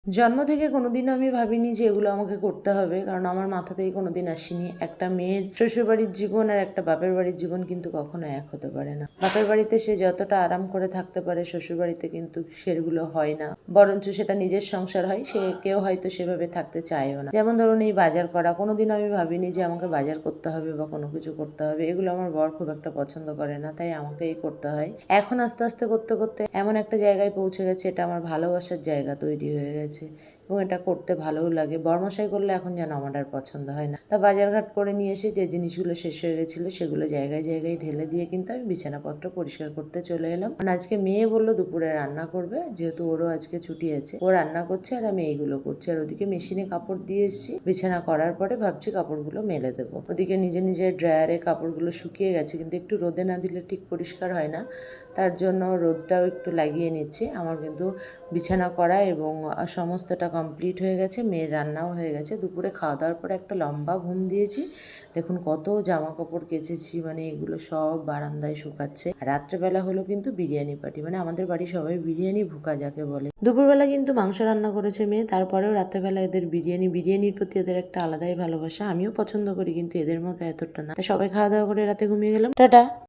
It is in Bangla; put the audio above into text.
জন্ম থেকে কোনোদিনও আমি ভাবিনি যে এগুলো আমাকে করতে হবে, কারণ আমার মাথাতেই কোনোদিন আসেনি। একটা মেয়ের শ্বশুরবাড়ির জীবন আর একটা বাপের বাড়ির জীবন কিন্তু কখনো এক হতে পারে না। বাপের বাড়িতে সে যতটা আরাম করে থাকতে পারে, শ্বশুরবাড়িতে কিন্তু সেগুলো হয় না, বরঞ্চ সেটা নিজের সংসার হয়, সে কেউ হয়তো সেভাবে থাকতে চায়ও না। যেমন ধরুন এই বাজার করা, কোনোদিন আমি ভাবিনি যে আমাকে বাজার করতে হবে বা কোনো কিছু করতে হবে। এগুলো আমার বর খুব একটা পছন্দ করে না, তাই আমাকেই করতে হয়। এখন আস্তে আস্তে করতে করতে এমন একটা জায়গায় পৌঁছে গেছে, এটা আমার ভালোবাসার জায়গা তৈরি হয়ে গেছে এবং এটা করতে ভালোও লাগে। বরমশাই করলে এখন যেন আমার আর পছন্দ হয় না। তা বাজারঘাট করে নিয়ে এসে যে জিনিসগুলো শেষ হয়ে গেছিলো সেগুলো জায়গায় জায়গায় ঢেলে দিয়ে কিন্তু আমি বিছানাপত্র পরিষ্কার করতে চলে এলাম। কারণ আজকে মেয়ে বললো দুপুরে রান্না করবে, যেহেতু ওরও আজকে ছুটি আছে, ও রান্না করছে আর আমি এইগুলো করছি। আর ওদিকে মেশিনে কাপড় দিয়ে এসেছি, বিছানা করার পরে ভাবছি কাপড়গুলো মেলে দেবো। ওদিকে নিজে নিজের ড্রায়ারে কাপড়গুলো শুকিয়ে গেছে, কিন্তু একটু রোদে না দিলে ঠিক পরিষ্কার হয় না, তার জন্য রোদটাও একটু লাগিয়ে নিচ্ছি। আমার কিন্তু বিছানা করা এবং সমস্তটা কমপ্লিট হয়ে গেছে, মেয়ের রান্নাও হয়ে গেছে। দুপুরে খাওয়া দাওয়ার পরে একটা লম্বা ঘুম দিয়েছি। দেখুন কত জামা কাপড় কেচেছি, মানে এগুলো সব বারান্দায় শুকাচ্ছে। রাত্রেবেলা হলো কিন্তু বিরিয়ানি পার্টি, মানে আমাদের বাড়ি সবাই বিরিয়ানি ভুকা যাকে বলে। দুপুরবেলা কিন্তু মাংস রান্না করেছে মেয়ে, তারপরেও রাত্রেবেলা এদের বিরিয়ানির প্রতি এদের একটা আলাদাই ভালোবাসা। আমিও পছন্দ করি, কিন্তু এদের মতো এতটা না। সবাই খাওয়া দাওয়া করে রাতে ঘুমিয়ে গেলাম। টাটা।